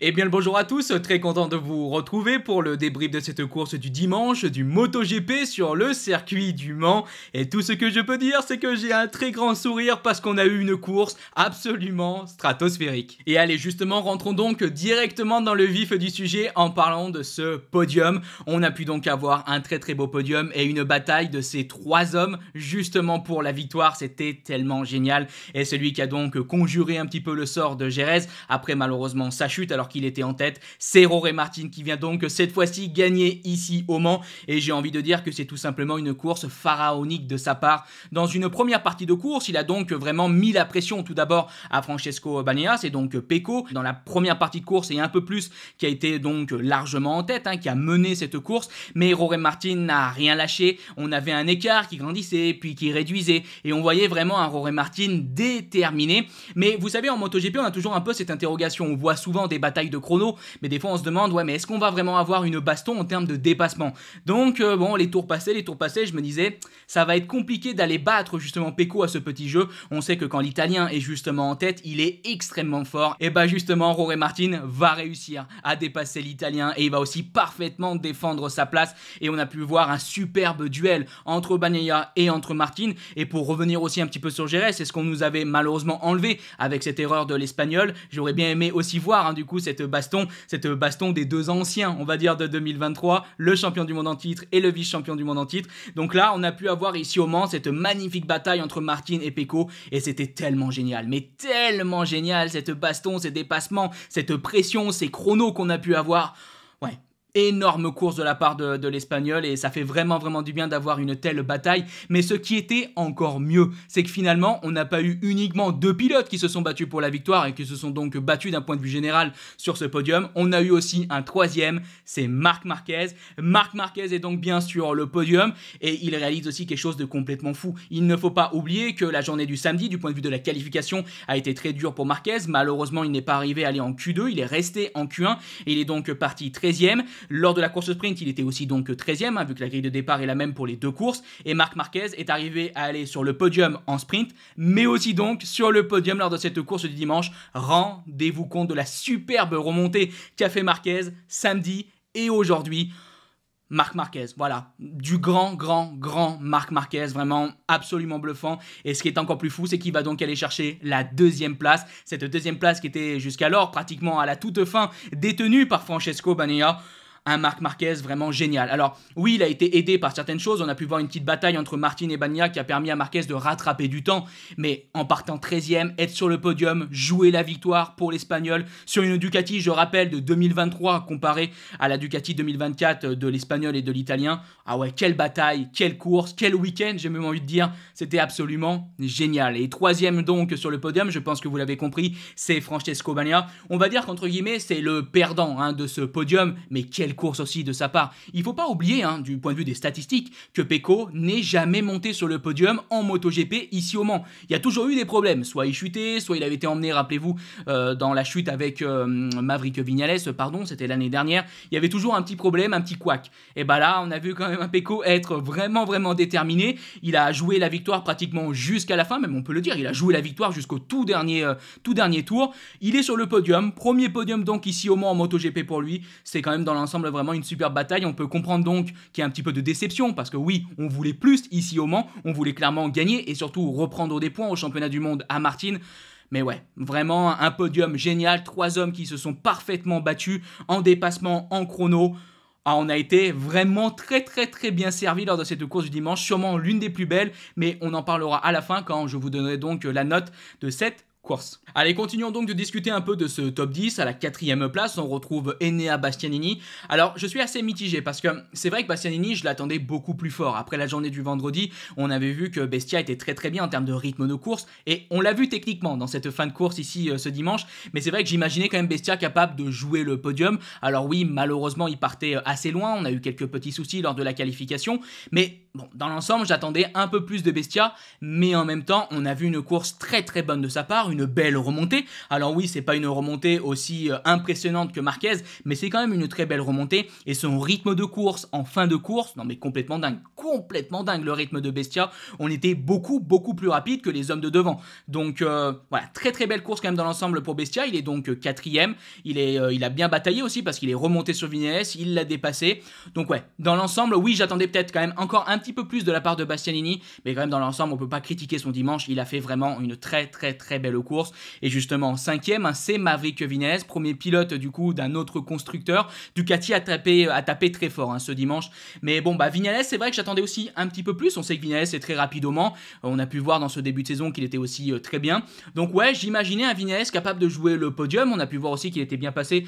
Eh bien le bonjour à tous, très content de vous retrouver pour le débrief de cette course du dimanche du MotoGP sur le circuit du Mans. Et tout ce que je peux dire, c'est que j'ai un très grand sourire parce qu'on a eu une course absolument stratosphérique. Et allez, justement, rentrons donc directement dans le vif du sujet en parlant de ce podium. On a pu donc avoir un très beau podium et une bataille de ces trois hommes justement pour la victoire. C'était tellement génial. Et celui qui a donc conjuré un petit peu le sort de Jerez après malheureusement sa chute alors qu'il était en tête, c'est Jorge Martin qui vient donc cette fois-ci gagner ici au Mans. Et j'ai envie de dire que c'est tout simplement une course pharaonique de sa part. Dans une première partie de course, il a donc vraiment mis la pression tout d'abord à Francesco Bagnaia, c'est donc Pecco dans la première partie de course et un peu plus qui a été donc largement en tête, qui a mené cette course. Mais Jorge Martin n'a rien lâché. On avait un écart qui grandissait puis qui réduisait et on voyait vraiment un Jorge Martin déterminé. Mais vous savez, en MotoGP, on a toujours un peu cette interrogation. On voit souvent des batailles de chrono, mais des fois on se demande, ouais, mais est-ce qu'on va vraiment avoir une baston en termes de dépassement? Donc, bon, les tours passés, je me disais, ça va être compliqué d'aller battre justement Pecco à ce petit jeu. On sait que quand l'Italien est justement en tête, il est extrêmement fort. Et bah justement, Jorge Martin va réussir à dépasser l'Italien et il va aussi parfaitement défendre sa place. Et on a pu voir un superbe duel entre Bagnaia et entre Martin. Et pour revenir aussi un petit peu sur Jerez, c'est ce qu'on nous avait malheureusement enlevé avec cette erreur de l'Espagnol. J'aurais bien aimé aussi voir du coup cette baston des deux anciens, on va dire, de 2023, le champion du monde en titre et le vice-champion du monde en titre. Donc là, on a pu avoir ici au Mans cette magnifique bataille entre Martin et Pecco et c'était tellement génial, mais tellement génial, cette baston, ces dépassements, cette pression, ces chronos qu'on a pu avoir. Ouais. Énorme course de la part de l'Espagnol et ça fait vraiment du bien d'avoir une telle bataille. Mais ce qui était encore mieux, c'est que finalement, on n'a pas eu uniquement deux pilotes qui se sont battus pour la victoire et qui se sont donc battus d'un point de vue général sur ce podium. On a eu aussi un troisième, c'est Marc Marquez. Marc Marquez est donc bien sur le podium et il réalise aussi quelque chose de complètement fou. Il ne faut pas oublier que la journée du samedi, du point de vue de la qualification, a été très dure pour Marquez. Malheureusement, il n'est pas arrivé à aller en Q2, il est resté en Q1 et il est donc parti 13e. Lors de la course sprint, il était aussi donc 13e, vu que la grille de départ est la même pour les deux courses. Et Marc Marquez est arrivé à aller sur le podium en sprint, mais aussi donc sur le podium lors de cette course du dimanche. Rendez-vous compte de la superbe remontée qu'a fait Marquez samedi et aujourd'hui. Marc Marquez, voilà, du grand Marc Marquez, vraiment absolument bluffant. Et ce qui est encore plus fou, c'est qu'il va donc aller chercher la deuxième place. Cette deuxième place qui était jusqu'alors pratiquement à la toute fin détenue par Francesco Bagnaia. Un Marc Marquez vraiment génial. Alors oui, il a été aidé par certaines choses. On a pu voir une petite bataille entre Martin et Bagnaia qui a permis à Marquez de rattraper du temps. Mais en partant 13e, être sur le podium, jouer la victoire pour l'Espagnol sur une Ducati, je rappelle, de 2023 comparée à la Ducati 2024 de l'Espagnol et de l'Italien. Ah ouais, quelle bataille, quelle course, quel week-end, j'ai même envie de dire. C'était absolument génial. Et troisième donc sur le podium, je pense que vous l'avez compris, c'est Francesco Bagnaia. On va dire qu'entre guillemets, c'est le perdant de ce podium. Mais quelle course aussi de sa part. Il ne faut pas oublier, du point de vue des statistiques, que Pecco n'est jamais monté sur le podium en MotoGP ici au Mans. Il y a toujours eu des problèmes. Soit il chutait, soit il avait été emmené, rappelez-vous, dans la chute avec Maverick Viñales, pardon, c'était l'année dernière. Il y avait toujours un petit problème, un petit couac. Et bah là, on a vu quand même un Pecco être vraiment déterminé. Il a joué la victoire pratiquement jusqu'à la fin, même on peut le dire, il a joué la victoire jusqu'au tout dernier tour. Il est sur le podium, premier podium donc ici au Mans en MotoGP pour lui. C'est quand même dans l'ensemble vraiment une superbe bataille. On peut comprendre donc qu'il y a un petit peu de déception parce que oui, on voulait plus ici au Mans, on voulait clairement gagner et surtout reprendre des points au championnat du monde à Martin. Mais ouais, vraiment un podium génial, trois hommes qui se sont parfaitement battus en dépassement, en chrono. Ah, on a été vraiment très bien servi lors de cette course du dimanche, sûrement l'une des plus belles, mais on en parlera à la fin quand je vous donnerai donc la note de cette course. Allez, continuons donc de discuter un peu de ce top 10. À la 4e place, on retrouve Enea Bastianini. Alors, je suis assez mitigé parce que c'est vrai que Bastianini, je l'attendais beaucoup plus fort. Après la journée du vendredi, on avait vu que Bestia était très bien en termes de rythme de course et on l'a vu techniquement dans cette fin de course ici ce dimanche. Mais c'est vrai que j'imaginais quand même Bestia capable de jouer le podium. Alors oui, malheureusement, il partait assez loin. On a eu quelques petits soucis lors de la qualification. Mais Bon, dans l'ensemble, j'attendais un peu plus de Bestia, mais en même temps, on a vu une course très très bonne de sa part, une belle remontée. Alors oui, c'est pas une remontée aussi impressionnante que Marquez, mais c'est quand même une très belle remontée. Et son rythme de course en fin de course, non mais complètement dingue le rythme de Bestia. On était beaucoup plus rapide que les hommes de devant. Donc voilà, très très belle course quand même dans l'ensemble pour Bestia. Il est donc quatrième. Il a bien bataillé aussi parce qu'il est remonté sur Vignales, il l'a dépassé. Donc ouais, dans l'ensemble, oui, j'attendais peut-être quand même encore un petit peu plus de la part de Bastianini, mais quand même dans l'ensemble, on peut pas critiquer son dimanche. Il a fait vraiment une très belle course. Et justement, cinquième, c'est Maverick Viñales, premier pilote du coup d'un autre constructeur. Ducati a tapé très fort ce dimanche. Mais bon, Viñales, c'est vrai que j'attendais aussi un petit peu plus. On sait que Viñales est très rapide au Mans. On a pu voir dans ce début de saison qu'il était aussi très bien. Donc ouais, j'imaginais un Viñales capable de jouer le podium. On a pu voir aussi qu'il était bien placé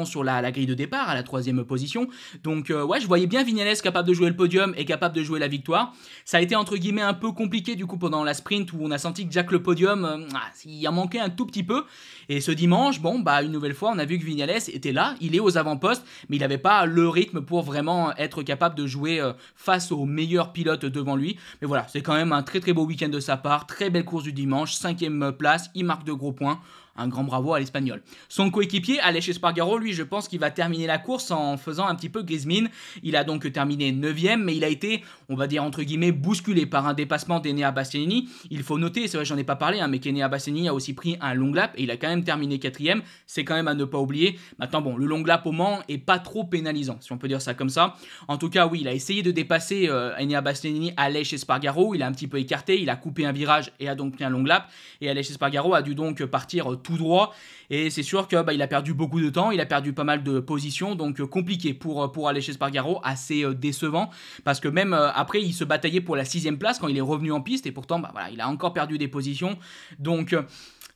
sur la grille de départ à la 3e position. Donc ouais, je voyais bien Viñales capable de jouer le podium et capable de jouer la victoire. Ça a été entre guillemets un peu compliqué du coup pendant la sprint où on a senti que Jack le podium, il en manquait un tout petit peu. Et ce dimanche, une nouvelle fois, on a vu que Viñales était là, il est aux avant-postes, mais il n'avait pas le rythme pour vraiment être capable de jouer face aux meilleurs pilotes devant lui. Mais voilà, c'est quand même un très beau week-end de sa part, très belle course du dimanche, 5e place, il marque de gros points. Un grand bravo à l'Espagnol. Son coéquipier, Aleix Espargaro, lui, je pense qu'il va terminer la course en faisant un petit peu grise mine. Il a donc terminé 9e, mais il a été, on va dire entre guillemets, bousculé par un dépassement d'Enea Bastianini. Il faut noter, c'est vrai, j'en ai pas parlé, mais qu'Enea Bastianini a aussi pris un long lap et il a quand même terminé 4e. C'est quand même à ne pas oublier. Maintenant, bon, le long lap au Mans est pas trop pénalisant, si on peut dire ça comme ça. En tout cas, oui, il a essayé de dépasser Enea Bastianini, Aleix Espargaro. Il a un petit peu écarté, il a coupé un virage et a donc pris un long lap. Et Aleix Espargaro a dû donc partir tout droit et c'est sûr que il a perdu beaucoup de temps, il a perdu pas mal de positions, donc compliqué pour Aleix Espargaro, assez décevant parce que même après il se bataillait pour la 6e place quand il est revenu en piste et pourtant il a encore perdu des positions, donc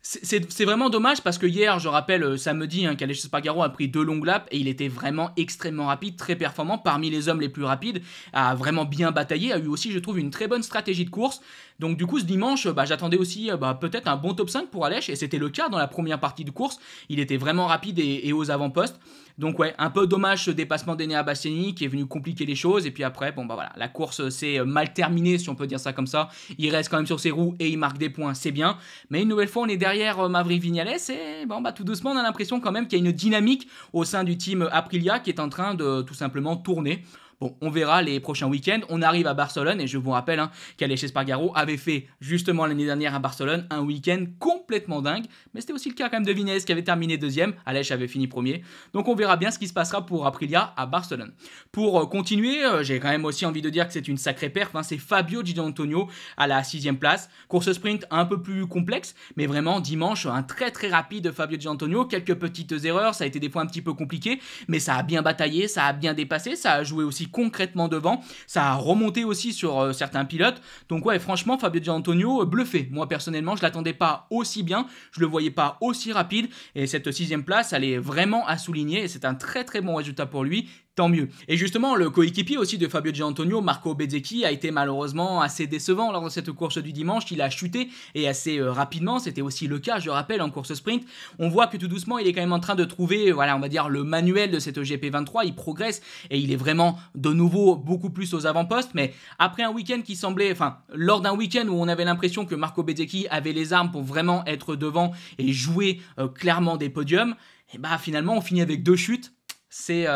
c'est vraiment dommage parce que hier, je rappelle, samedi, qu'Aleix Espargaro a pris 2 longues laps et il était vraiment extrêmement rapide, très performant, parmi les hommes les plus rapides, a vraiment bien bataillé, a eu aussi, je trouve, une très bonne stratégie de course. Donc du coup, ce dimanche, j'attendais aussi peut-être un bon top 5 pour Aleix et c'était le cas dans la première partie de course. Il était vraiment rapide et aux avant-postes. Donc ouais, un peu dommage ce dépassement d'Enea Bastianini qui est venu compliquer les choses. Et puis après, la course s'est mal terminée, si on peut dire ça comme ça. Il reste quand même sur ses roues et il marque des points, c'est bien. Mais une nouvelle fois, on est derrière Maverick Viñales et tout doucement, on a l'impression quand même qu'il y a une dynamique au sein du team Aprilia qui est en train de tout simplement tourner. Bon, on verra les prochains week-ends. On arrive à Barcelone et je vous rappelle qu'Aleix Espargaro avait fait justement l'année dernière à Barcelone un week-end complètement dingue. Mais c'était aussi le cas quand même de Viñales qui avait terminé 2e. Aleix avait fini 1er. Donc on verra bien ce qui se passera pour Aprilia à Barcelone. Pour continuer, j'ai quand même aussi envie de dire que c'est une sacrée perf. C'est Fabio Di Giannantonio à la 6e place. Course sprint un peu plus complexe, mais vraiment dimanche, un très rapide Fabio Di Giannantonio. Quelques petites erreurs, ça a été des fois un petit peu compliqué, mais ça a bien bataillé, ça a bien dépassé, ça a joué aussi concrètement devant, ça a remonté aussi sur certains pilotes, donc ouais, franchement Fabio Di Giannantonio bluffé. Moi personnellement je l'attendais pas aussi bien, je le voyais pas aussi rapide et cette 6e place elle est vraiment à souligner et c'est un très bon résultat pour lui. Tant mieux. Et justement, le coéquipier aussi de Fabio Di Giannantonio, Marco Bezzecchi, a été malheureusement assez décevant lors de cette course du dimanche. Il a chuté et assez rapidement. C'était aussi le cas, je rappelle, en course sprint. On voit que tout doucement, il est quand même en train de trouver, on va dire, le manuel de cette GP23. Il progresse et il est vraiment de nouveau beaucoup plus aux avant-postes. Mais après un week-end qui semblait, lors d'un week-end où on avait l'impression que Marco Bezzecchi avait les armes pour vraiment être devant et jouer clairement des podiums, et finalement, on finit avec 2 chutes. C'est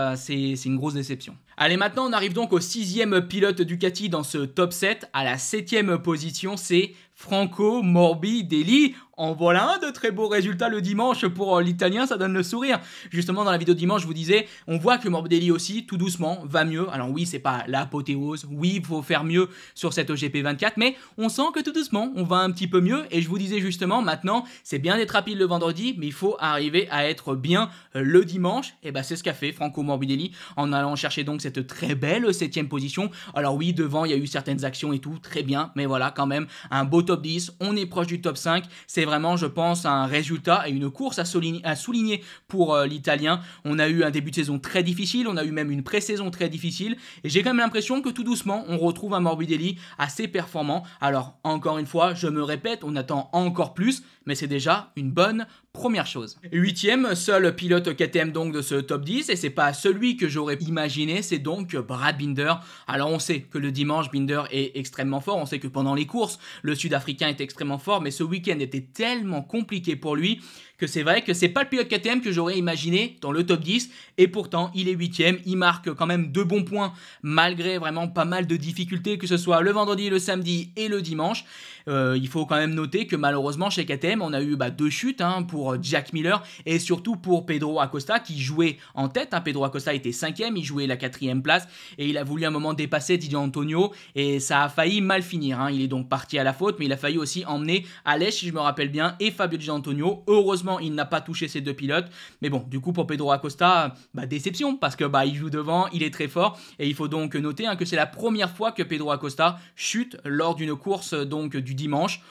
une grosse déception. Allez, maintenant on arrive donc au 6e pilote Ducati dans ce top 7. À la 7e position, c'est Franco Morbidelli. En voilà un de très beaux résultats le dimanche pour l'Italien, ça donne le sourire. Justement, dans la vidéo de dimanche, je vous disais, on voit que Morbidelli aussi, tout doucement, va mieux. Alors oui, c'est pas l'apothéose, oui, il faut faire mieux sur cette GP24, mais on sent que tout doucement, on va un petit peu mieux. Et je vous disais justement, maintenant, c'est bien d'être rapide le vendredi, mais il faut arriver à être bien le dimanche. Et c'est ce qu'a fait Franco Morbidelli en allant chercher donc cette très belle 7e position. Alors oui, devant, il y a eu certaines actions et tout, très bien, mais voilà, quand même, un beau top 10, on est proche du top 5, c'est vraiment, je pense, un résultat et une course à souligner pour l'Italien. On a eu un début de saison très difficile, on a eu même une pré-saison très difficile, et j'ai quand même l'impression que tout doucement, on retrouve un Morbidelli assez performant. Alors, encore une fois, je me répète, on attend encore plus, mais c'est déjà une bonne Première chose. 8ème, seul pilote KTM donc de ce top 10, et c'est pas celui que j'aurais imaginé, c'est donc Brad Binder. Alors on sait que le dimanche, Binder est extrêmement fort, on sait que pendant les courses, le Sud-Africain est extrêmement fort, mais ce week-end était tellement compliqué pour lui que c'est vrai que c'est pas le pilote KTM que j'aurais imaginé dans le top 10, et pourtant il est 8ème, il marque quand même 2 bons points malgré vraiment pas mal de difficultés, que ce soit le vendredi, le samedi et le dimanche. Il faut quand même noter que malheureusement chez KTM on a eu 2 chutes pour Jack Miller et surtout pour Pedro Acosta qui jouait en tête. Pedro Acosta était 5ème, il jouait la 4ème place et il a voulu un moment dépasser Didier Antonio et ça a failli mal finir. Il est donc parti à la faute, mais il a failli aussi emmener Aleix, si je me rappelle bien, et Fabio Di Antonio. Heureusement il n'a pas touché ces 2 pilotes, mais bon, du coup pour Pedro Acosta, déception parce que il joue devant, il est très fort et il faut donc noter que c'est la première fois que Pedro Acosta chute lors d'une course donc du dimanche.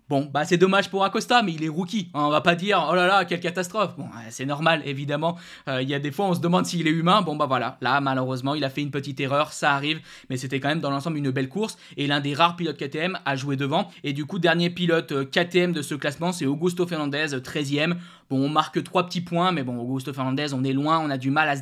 Bon, c'est dommage pour Acosta, mais il est rookie. On va pas dire, oh là là, quelle catastrophe. Bon, c'est normal, évidemment. Il y a des fois, on se demande s'il est humain. Bon, voilà. Là, malheureusement, il a fait une petite erreur. Ça arrive. Mais c'était quand même, dans l'ensemble, une belle course. Et l'un des rares pilotes KTM à jouer devant. Et du coup, dernier pilote KTM de ce classement, c'est Augusto Fernandez, 13ème. Bon, on marque 3 petits points. Mais bon, Augusto Fernandez, on est loin. On a du mal à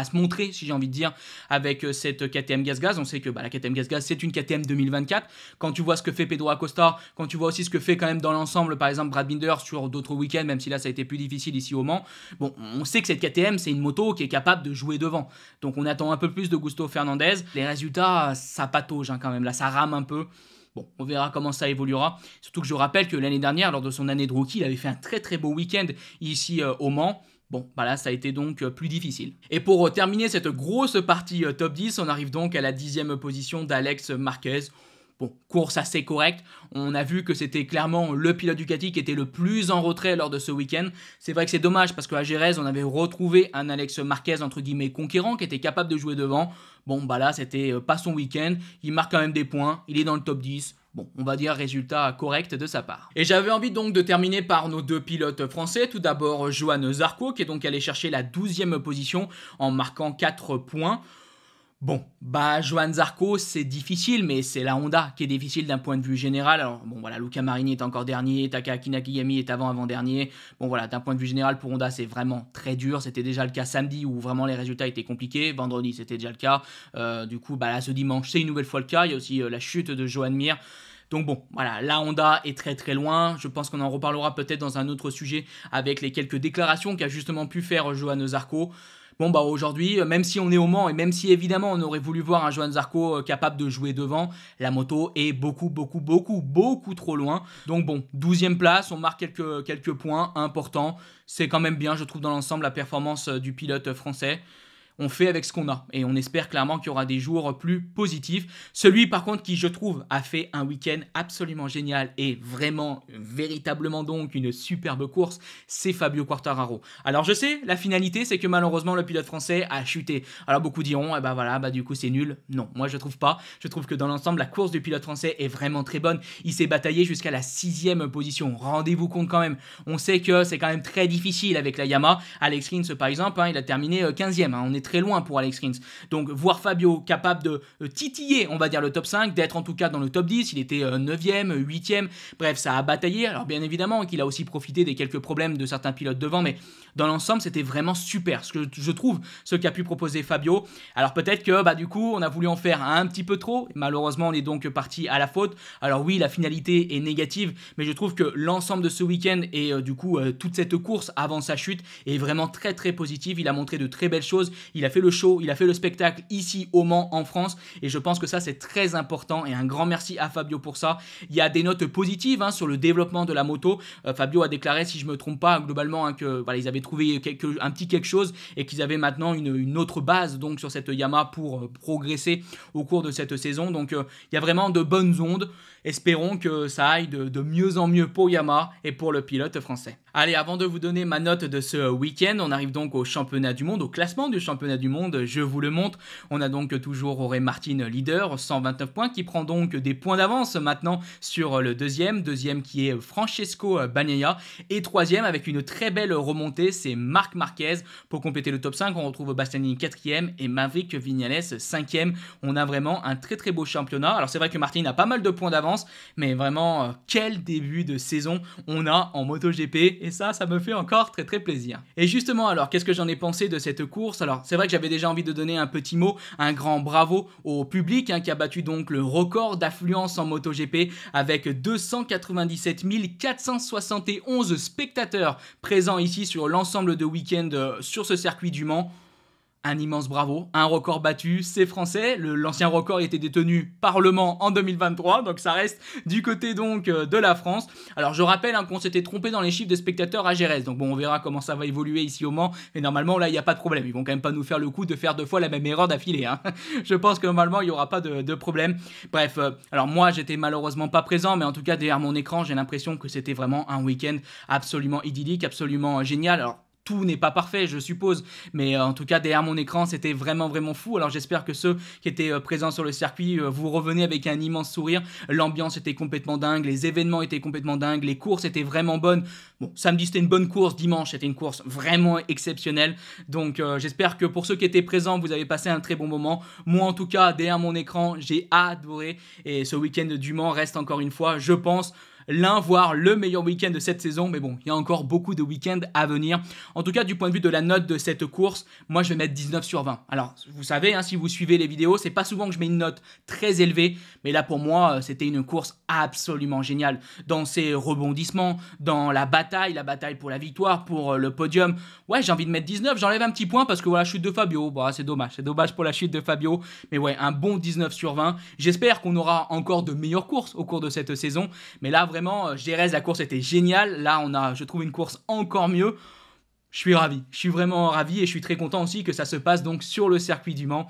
se montrer, si j'ai envie de dire, avec cette KTM GasGas. On sait que la KTM GasGas, c'est une KTM 2024. Quand tu vois ce que fait Pedro Acosta, quand tu vois aussi ce que fait quand même dans l'ensemble, par exemple Brad Binder sur d'autres week-ends, même si là ça a été plus difficile ici au Mans, bon, on sait que cette KTM c'est une moto qui est capable de jouer devant, donc on attend un peu plus de Augusto Fernandez. Les résultats, ça patauge quand même, là ça rame un peu. Bon, on verra comment ça évoluera. Surtout que je rappelle que l'année dernière, lors de son année de rookie, il avait fait un très très beau week-end ici au Mans. Bon, là, ça a été donc plus difficile. Et pour terminer cette grosse partie top 10, on arrive donc à la 10e position d'Alex Marquez. Bon, course assez correcte. On a vu que c'était clairement le pilote Ducati qui était le plus en retrait lors de ce week-end. C'est vrai que c'est dommage parce qu'à Jerez, on avait retrouvé un Alex Marquez entre guillemets conquérant qui était capable de jouer devant. Bon, là, c'était pas son week-end. Il marque quand même des points. Il est dans le top 10. Bon, on va dire résultat correct de sa part. Et j'avais envie donc de terminer par nos 2 pilotes français. Tout d'abord, Johan Zarco qui est donc allé chercher la 12e position en marquant 4 points. Bon, Johan Zarco, c'est difficile, mais c'est la Honda qui est difficile d'un point de vue général. Alors, bon, voilà, Luca Marini est encore dernier, Takahaki Nakagami est avant-dernier. Bon, voilà, d'un point de vue général, pour Honda, c'est vraiment très dur. C'était déjà le cas samedi où vraiment les résultats étaient compliqués. Vendredi, c'était déjà le cas. Du coup, là, ce dimanche, c'est une nouvelle fois le cas. Il y a aussi la chute de Joan Mir. Donc bon, voilà, la Honda est très très loin. Je pense qu'on en reparlera peut-être dans un autre sujet avec les quelques déclarations qu'a justement pu faire Johan Zarco. Bon, aujourd'hui, même si on est au Mans et même si évidemment on aurait voulu voir un Johan Zarco capable de jouer devant, la moto est beaucoup trop loin. Donc bon, 12e place, on marque quelques points importants. C'est quand même bien, je trouve, dans l'ensemble, la performance du pilote français. On fait avec ce qu'on a et on espère clairement qu'il y aura des jours plus positifs. Celui par contre qui, je trouve, a fait un week-end absolument génial et vraiment, véritablement donc une superbe course, c'est Fabio Quartararo. Alors je sais, la finalité c'est que malheureusement le pilote français a chuté. Alors beaucoup diront, du coup c'est nul. Non, moi je trouve pas. Je trouve que dans l'ensemble la course du pilote français est vraiment très bonne. Il s'est bataillé jusqu'à la 6e position. Rendez-vous compte quand même. On sait que c'est quand même très difficile avec la Yamaha. Alex Rins par exemple, il a terminé 15e. On est très loin pour Alex Rins. Donc voir Fabio capable de titiller, on va dire, le top 5, d'être en tout cas dans le top 10, il était 9e, 8e, bref, ça a bataillé. Alors bien évidemment qu'il a aussi profité des quelques problèmes de certains pilotes devant, mais dans l'ensemble, c'était vraiment super, ce que je trouve, ce qu'a pu proposer Fabio. Alors peut-être que du coup, on a voulu en faire un petit peu trop. Malheureusement, on est donc parti à la faute. Alors oui, la finalité est négative, mais je trouve que l'ensemble de ce week-end et du coup, toute cette course avant sa chute est vraiment très très positive. Il a montré de très belles choses. Il a fait le show, il a fait le spectacle ici au Mans en France et je pense que ça c'est très important et un grand merci à Fabio pour ça. Il y a des notes positives sur le développement de la moto. Fabio a déclaré, si je me trompe pas, globalement que ils avaient trouvé un petit quelque chose et qu'ils avaient maintenant une autre base donc sur cette Yamaha pour progresser au cours de cette saison. Donc il y a vraiment de bonnes ondes. Espérons que ça aille de mieux en mieux pour Yamaha et pour le pilote français. Allez, avant de vous donner ma note de ce week-end, on arrive donc au championnat du monde, au classement du championnat championnat du monde, je vous le montre. On a donc toujours Jorge Martin leader, 129 points, qui prend donc des points d'avance maintenant sur le deuxième qui est Francesco Bagnaia, et troisième avec une très belle remontée, c'est Marc Marquez. Pour compléter le top 5, on retrouve Bastianini 4e et Maverick Viñales 5e. On a vraiment un très très beau championnat. Alors c'est vrai que Martin a pas mal de points d'avance, mais vraiment quel début de saison on a en MotoGP, et ça me fait encore très très plaisir. Et justement, alors qu'est-ce que j'en ai pensé de cette course? Alors c'est vrai que j'avais déjà envie de donner un petit mot, un grand bravo au public qui a battu donc le record d'affluence en MotoGP avec 297 471 spectateurs présents ici sur l'ensemble de week-end sur ce circuit du Mans. Un immense bravo, un record battu, c'est français, l'ancien record était détenu par Le Mans en 2023, donc ça reste du côté donc de la France. Alors je rappelle qu'on s'était trompé dans les chiffres de spectateurs à Jerez, donc bon on verra comment ça va évoluer ici au Mans, mais normalement là il n'y a pas de problème, ils vont quand même pas nous faire le coup de faire 2 fois la même erreur d'affilée, hein. Je pense que normalement il n'y aura pas de problème. Bref, alors moi j'étais malheureusement pas présent, mais en tout cas derrière mon écran j'ai l'impression que c'était vraiment un week-end absolument idyllique, absolument génial. Alors tout n'est pas parfait, je suppose, mais en tout cas derrière mon écran c'était vraiment fou. Alors j'espère que ceux qui étaient présents sur le circuit, vous revenez avec un immense sourire. L'ambiance était complètement dingue, les événements étaient complètement dingues, les courses étaient vraiment bonnes. Bon, samedi c'était une bonne course, dimanche c'était une course vraiment exceptionnelle, donc j'espère que pour ceux qui étaient présents vous avez passé un très bon moment. Moi en tout cas derrière mon écran j'ai adoré, et ce week-end du Mans reste encore une fois, je pense, l'un voire le meilleur week-end de cette saison, mais bon, il y a encore beaucoup de week-ends à venir. En tout cas, du point de vue de la note de cette course, moi je vais mettre 19 sur 20. Alors, vous savez, si vous suivez les vidéos, c'est pas souvent que je mets une note très élevée, mais là pour moi, c'était une course absolument géniale. Dans ses rebondissements, dans la bataille pour la victoire, pour le podium. Ouais, j'ai envie de mettre 19, j'enlève un petit point parce que voilà, chute de Fabio, bon, c'est dommage pour la chute de Fabio, mais ouais, un bon 19 sur 20. J'espère qu'on aura encore de meilleures courses au cours de cette saison, mais là vraiment, Jerez, la course était géniale. Là, on a, je trouve, une course encore mieux. Je suis ravi. Je suis vraiment ravi et je suis très content aussi que ça se passe donc sur le circuit du Mans.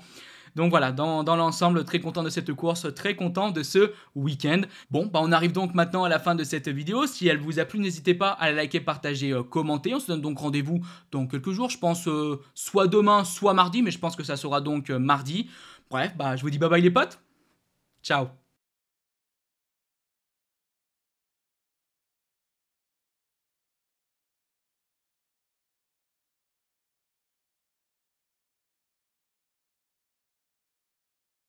Donc voilà, dans l'ensemble, très content de cette course, très content de ce week-end. Bon, on arrive donc maintenant à la fin de cette vidéo. Si elle vous a plu, n'hésitez pas à la liker, partager, commenter. On se donne donc rendez-vous dans quelques jours. Je pense soit demain, soit mardi, mais je pense que ça sera donc mardi. Bref, je vous dis bye bye les potes. Ciao.